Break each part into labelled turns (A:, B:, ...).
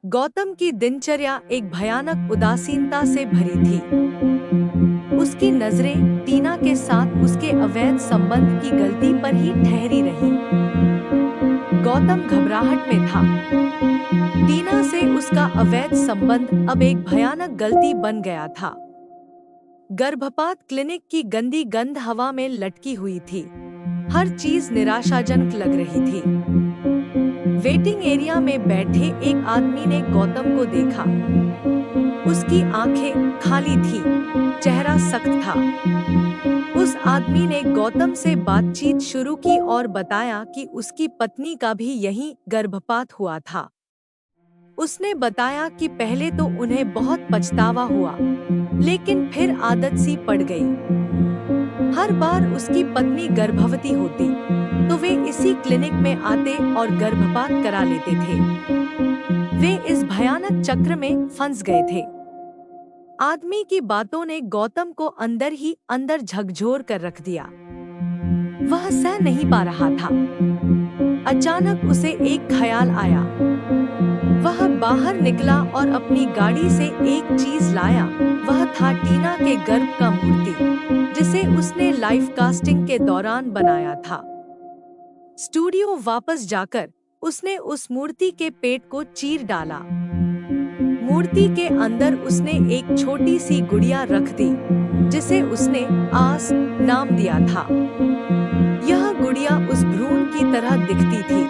A: गौतम की दिनचर्या एक भयानक उदासीनता से भरी थी। उसकी नजरें टीना के साथ उसके अवैध संबंध की गलती पर ही ठहरी रही। गौतम घबराहट में था। टीना से उसका अवैध संबंध अब एक भयानक गलती बन गया था। गर्भपात क्लिनिक की गंदी गंध हवा में लटकी हुई थी। हर चीज निराशाजनक लग रही थी। वेटिंग एरिया में बैठे एक आदमी ने गौतम को देखा। उसकी आंखें खाली थी, चेहरा सख्त था। उस आदमी ने गौतम से बातचीत शुरू की और बताया कि उसकी पत्नी का भी यहीं गर्भपात हुआ था। उसने बताया कि पहले तो उन्हें बहुत पछतावा हुआ, लेकिन फिर आदत सी पड़ गई। हर बार उसकी पत्नी गर्भवती होती तो वे इसी क्लिनिक में आते और गर्भपात करा लेते थे। वे इस भयानक चक्र में फंस गए थे। आदमी की बातों ने गौतम को अंदर ही अंदर झकझोर कर रख दिया। वह सह नहीं पा रहा था। अचानक उसे एक ख्याल आया। वह बाहर निकला और अपनी गाड़ी से एक चीज लाया। वह था टीना के गर्भ का मूर्ति, जिसे उसने लाइव कास्टिंग के दौरान बनाया था। स्टूडियो वापस जाकर उसने उस मूर्ति के पेट को चीर डाला। मूर्ति के अंदर उसने एक छोटी सी गुड़िया रख दी, जिसे उसने आस नाम दिया था। यह गुड़िया उस भ्रूण की तरह दिखती थी,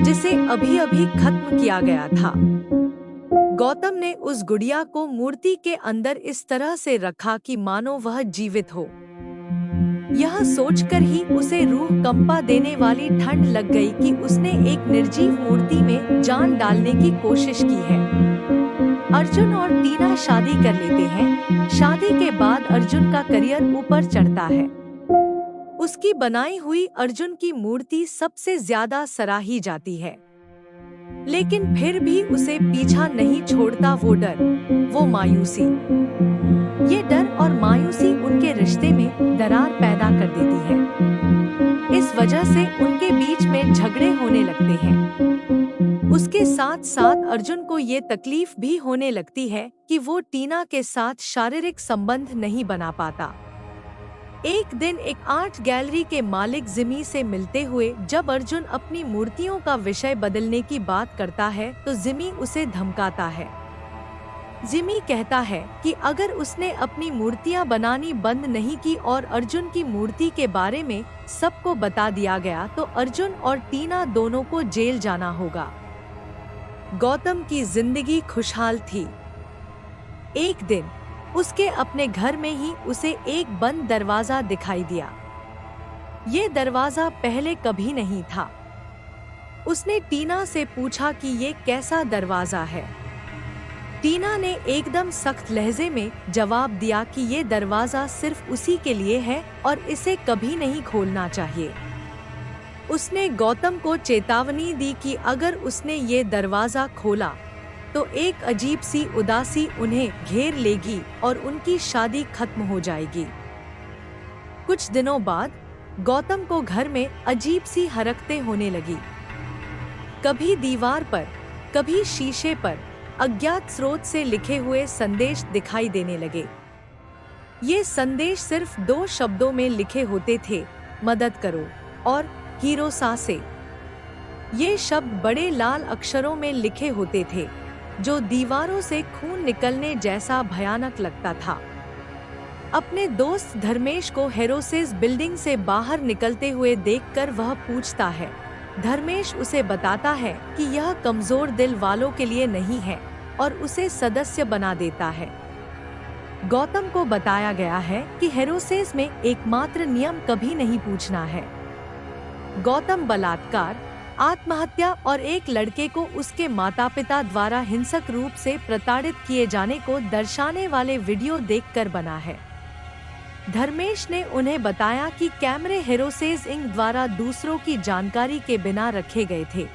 A: जिसे अभी-अभी खत्म किया गया था। गौतम ने उस गुड़िया को मूर्ति के अंदर इस तरह से रखा कि मानो वह जीवित हो। यह सोचकर ही उसे रूह कंपा देने वाली ठंड लग गई कि उसने एक निर्जीव मूर्ति में जान डालने की कोशिश की है। अर्जुन और टीना शादी कर लेते हैं। शादी के बाद अर्जुन का करियर ऊपर चढ़ता है। उसकी बनाई हुई अर्जुन की मूर्ति सबसे ज्यादा सराही जाती है। लेकिन फिर भी उसे पीछा नहीं छोड़ता वो डर, वो मायूसी। ये डर और मायूसी उनके रिश्ते में दरार पैदा कर देती है। इस वजह से उनके बीच में झगड़े होने लगते हैं। उसके साथ साथ अर्जुन को ये तकलीफ भी होने लगती है कि वो टीना के साथ शारीरिक संबंध नहीं बना पाता। एक दिन एक आर्ट गैलरी के मालिक जिमी से मिलते हुए जब अर्जुन अपनी मूर्तियों का विषय बदलने की बात करता है तो जिमी उसे धमकाता है। जिमी कहता है कि अगर उसने अपनी मूर्तियां बनानी बंद नहीं की और अर्जुन की मूर्ति के बारे में सबको बता दिया गया तो अर्जुन और टीना दोनों को जेल जाना होगा। गौतम की जिंदगी खुशहाल थी। एक दिन उसके अपने घर में ही उसे एक बंद दरवाजा दिखाई दिया। ये दरवाजा पहले कभी नहीं था। उसने टीना से पूछा कि ये कैसा दरवाजा है। टीना ने एकदम सख्त लहजे में जवाब दिया कि ये दरवाजा सिर्फ उसी के लिए है और इसे कभी नहीं खोलना चाहिए। उसने गौतम को चेतावनी दी कि अगर उसने ये दरवाजा खोला तो एक अजीब सी उदासी उन्हें घेर लेगी और उनकी शादी खत्म हो जाएगी। कुछ दिनों बाद गौतम को घर में अजीब सी हरकतें होने लगी। कभी दीवार पर, कभी शीशे पर अज्ञात स्रोत से लिखे हुए संदेश दिखाई देने लगे। ये संदेश सिर्फ 2 शब्दों में लिखे होते थे, मदद करो और हिरोसा से। ये शब्द बड़े लाल अक्षरों में लिखे होते थे, जो दीवारों से खून निकलने जैसा भयानक लगता था। अपने दोस्त धर्मेश को हेरोसेस बिल्डिंग से बाहर निकलते हुए देखकर वह पूछता है। धर्मेश उसे बताता है कि यह कमजोर दिल वालों के लिए नहीं है और उसे सदस्य बना देता है। गौतम को बताया गया है कि हेरोसेस में एकमात्र नियम कभी नहीं पूछना है। गौतम बलात्कार, आत्महत्या और एक लड़के को उसके माता-पिता द्वारा हिंसक रूप से प्रताड़ित किए जाने को दर्शाने वाले वीडियो देखकर बना है। धर्मेश ने उन्हें बताया कि कैमरे हेरोसेस इंक द्वारा दूसरों की जानकारी के बिना रखे गए थे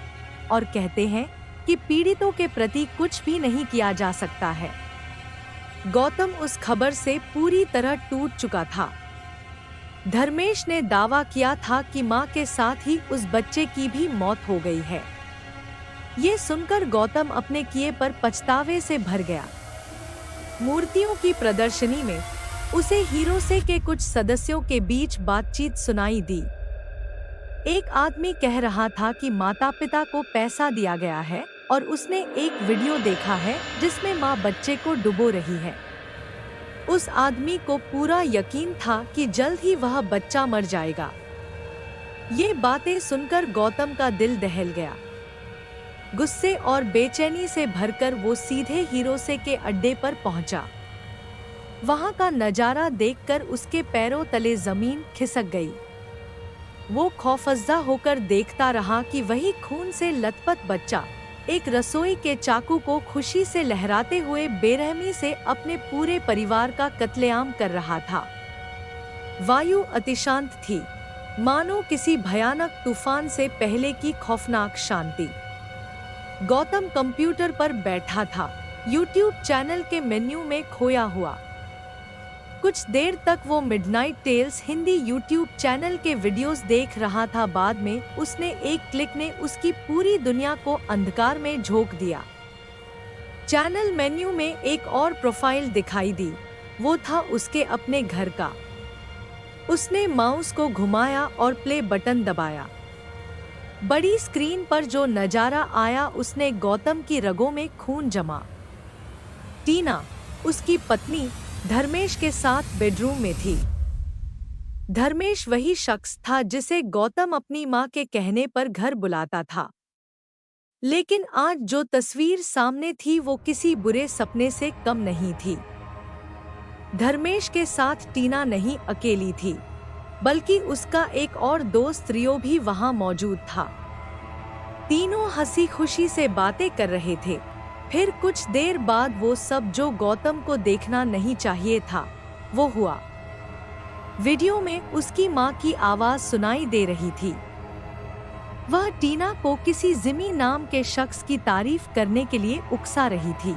A: और कहते हैं कि पीड़ितों के प्रति कुछ भी नहीं किया जा सकता है। गौतम उस खबर से पूरी तरह टूट चुका था। धर्मेश ने दावा किया था कि मां के साथ ही उस बच्चे की भी मौत हो गई है। ये सुनकर गौतम अपने किए पर पछतावे से भर गया। मूर्तियों की प्रदर्शनी में उसे हीरोसे के कुछ सदस्यों के बीच बातचीत सुनाई दी। एक आदमी कह रहा था कि माता पिता को पैसा दिया गया है और उसने एक वीडियो देखा है जिसमें मां बच्चे को डुबो रही है। उस आदमी को पूरा यकीन था कि जल्द ही वह बच्चा मर जाएगा। ये बातें सुनकर गौतम का दिल दहल गया। गुस्से और बेचैनी से भरकर वो सीधे हीरोसे के अड्डे पर पहुंचा। वहां का नजारा देखकर उसके पैरों तले जमीन खिसक गई। वो खौफजदा होकर देखता रहा कि वही खून से लथपथ बच्चा एक रसोई के चाकू को खुशी से लहराते हुए बेरहमी से अपने पूरे परिवार का कत्लेआम कर रहा था। वायु अतिशांत थी, मानो किसी भयानक तूफान से पहले की खौफनाक शांति। गौतम कंप्यूटर पर बैठा था, यूट्यूब चैनल के मेन्यू में खोया हुआ। कुछ देर तक वो midnight tales Hindi YouTube channel के वीडियोस देख रहा था। बाद में उसने एक क्लिक ने उसकी पूरी दुनिया को अंधकार में झोंक दिया। चैनल मेन्यू में एक और प्रोफाइल दिखाई दी। वो था उसके अपने घर का। उसने माउस को घुमाया और प्ले बटन दबाया। बड़ी स्क्रीन पर जो नजारा आया उसने गौतम की रगों में खून जमा। टीना, उसकी पत्नी, धर्मेश के साथ बेडरूम में थी। धर्मेश वही शख्स था जिसे गौतम अपनी मां के कहने पर घर बुलाता था। लेकिन आज जो तस्वीर सामने थी वो किसी बुरे सपने से कम नहीं थी। धर्मेश के साथ टीना नहीं अकेली थी, बल्कि उसका एक और दोस्त रियो भी वहां मौजूद था। तीनों हंसी खुशी से बातें कर रहे थे। फिर कुछ देर बाद वो सब जो गौतम को देखना नहीं चाहिए था, वो हुआ। वीडियो में उसकी मां की आवाज सुनाई दे रही थी। वह टीना को किसी जिमी नाम के शख्स की तारीफ करने के लिए उकसा रही थी।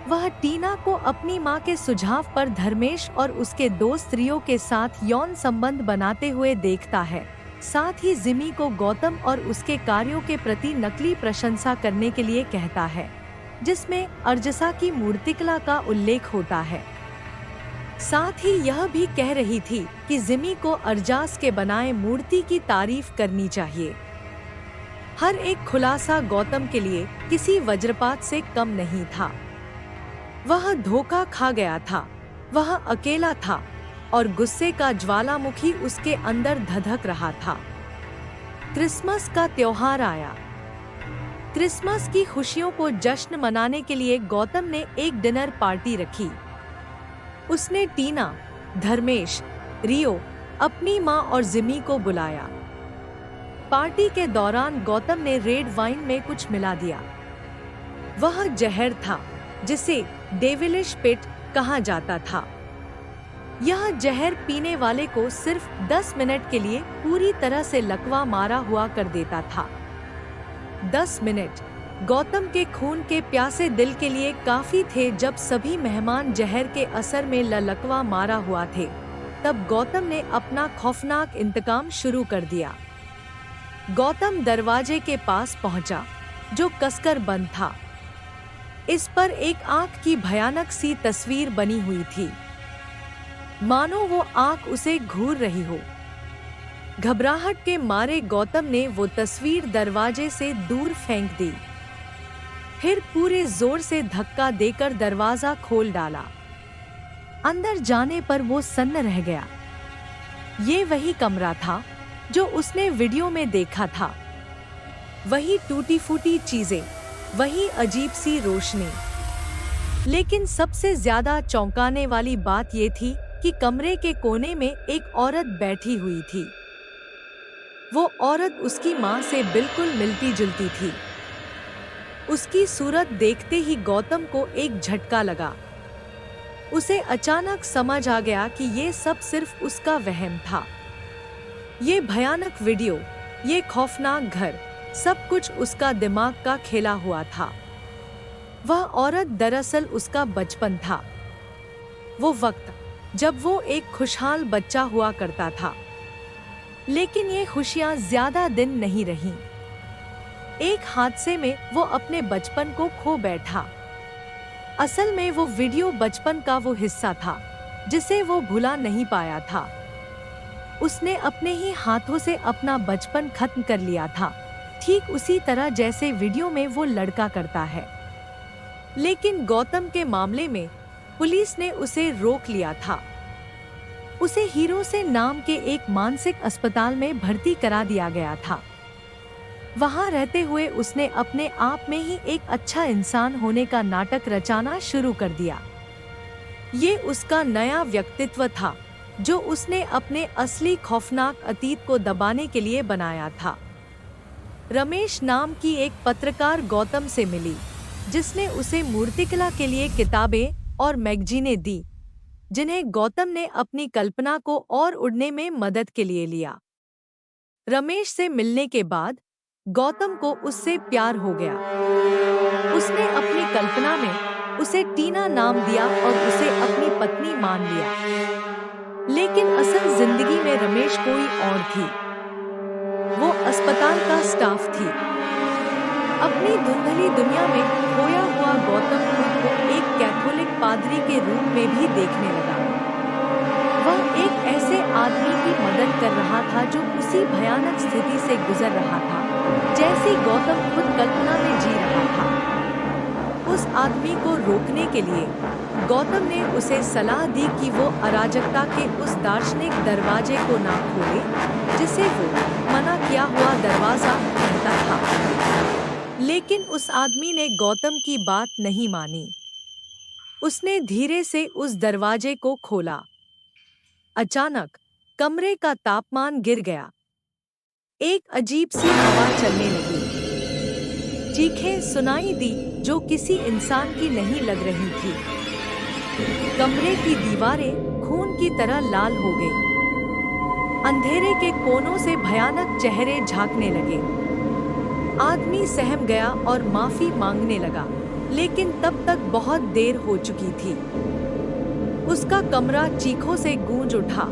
A: वह टीना को अपनी मां के सुझाव पर धर्मेश और उसके दोस्त रियो के साथ यौन संबंध बनाते हुए देखता है। साथ ही जिमी को गौतम और उसके कार्यों के प्रति नकली प्रशंसा करने के लिए कहता है, जिसमें अर्जसा की मूर्तिकला का उल्लेख होता है। साथ ही यह भी कह रही थी कि जिमी को अर्जास के बनाए मूर्ति की तारीफ करनी चाहिए। हर एक खुलासा गौतम के लिए किसी वज्रपात से कम नहीं था। वह धोखा खा गया था, वह अकेला था और गुस्से का ज्वालामुखी उसके अंदर धधक रहा था। क्रिसमस का त्योहार आया। क्रिसमस की खुशियों को जश्न मनाने के लिए गौतम ने एक डिनर पार्टी रखी। उसने टीना, धर्मेश, रियो, अपनी मां और जिमी को बुलाया। पार्टी के दौरान गौतम ने रेड वाइन में कुछ मिला दिया। वह जहर था जिसे डेविलिश पिट कहा जाता था। यह जहर पीने वाले को सिर्फ 10 मिनट के लिए पूरी तरह से लकवा मारा हुआ कर देता था। 10 मिनट गौतम के खून के प्यासे दिल के लिए काफी थे। जब सभी मेहमान जहर के असर में लकवा मारा हुआ थे, तब गौतम ने अपना खौफनाक इंतकाम शुरू कर दिया। गौतम दरवाजे के पास पहुंचा, जो कसकर बंद था। इस पर एक आंख की भयानक सी तस्वीर बनी हुई थी, मानो वो आंख उसे घूर रही हो। घबराहट के मारे गौतम ने वो तस्वीर दरवाजे से दूर फेंक दी। फिर पूरे जोर से धक्का देकर दरवाजा खोल डाला। अंदर जाने पर वो सन्न रह गया। ये वही कमरा था जो उसने वीडियो में देखा था। वही टूटी फूटी चीजें, वही अजीब सी रोशनी। लेकिन सबसे ज्यादा चौंकाने वाली बात ये थी कि कमरे के कोने में एक औरत बैठी हुई थी। वो औरत उसकी मां से बिल्कुल मिलती जुलती थी। उसकी सूरत देखते ही गौतम को एक झटका लगा। उसे अचानक समझ आ गया कि ये सब सिर्फ उसका वहम था। ये भयानक वीडियो, ये खौफनाक घर, सब कुछ उसका दिमाग का खेला हुआ था। वह औरत दरअसल उसका बचपन था। वो वक्त जब वो एक खुशहाल बच्चा हुआ करता था। लेकिन ये खुशियां ज्यादा दिन नहीं रहीं। एक हादसे में वो अपने बचपन को खो बैठा। असल में वो वीडियो बचपन का वो हिस्सा था जिसे वो भुला नहीं पाया था। उसने अपने ही हाथों से अपना बचपन खत्म कर लिया था, ठीक उसी तरह जैसे वीडियो में वो लड़का करता है। लेकिन गौतम के मामले में पुलिस ने उसे रोक लिया था। उसे हीरो से नाम के एक मानसिक अस्पताल में भर्ती करा दिया गया था। वहां रहते हुए उसने अपने आप में ही एक अच्छा इंसान होने का नाटक रचाना शुरू कर दिया। ये उसका नया व्यक्तित्व था जो उसने अपने असली खौफनाक अतीत को दबाने के लिए बनाया था। रमेश नाम की एक पत्रकार गौतम से मिली, जिसने उसे मूर्तिकला के लिए किताबें और मैगजीनें दी, जिन्हें गौतम ने अपनी कल्पना को और उड़ने में मदद के लिए लिया। रमेश से मिलने के बाद गौतम को उससे प्यार हो गया। उसने अपनी कल्पना में उसे टीना नाम दिया और उसे अपनी पत्नी मान लिया। लेकिन असल जिंदगी में रमेश कोई और थी। वो अस्पताल का स्टाफ थी। अपनी धुंधली दुनिया में खोया हुआ गौतम खुद को एक कैथोलिक पादरी के रूप में भी देखने लगा। वह एक ऐसे आदमी की मदद कर रहा था जो उसी भयानक स्थिति से गुजर रहा था जैसी गौतम खुद कल्पना में जी रहा था। उस आदमी को रोकने के लिए गौतम ने उसे सलाह दी कि वो अराजकता के उस दार्शनिक दरवाजे को ना खोले जिसे वो मना किया हुआ दरवाजा कहता था। लेकिन उस आदमी ने गौतम की बात नहीं मानी। उसने धीरे से उस दरवाजे को खोला। अचानक कमरे का तापमान गिर गया। एक अजीब सी हवा चलने लगी। चीखें सुनाई दी जो किसी इंसान की नहीं लग रही थी। कमरे की दीवारें खून की तरह लाल हो गईं। अंधेरे के कोनों से भयानक चेहरे झांकने लगे। आदमी सहम गया और माफी मांगने लगा, लेकिन तब तक बहुत देर हो चुकी थी। उसका कमरा चीखों से गूंज उठा।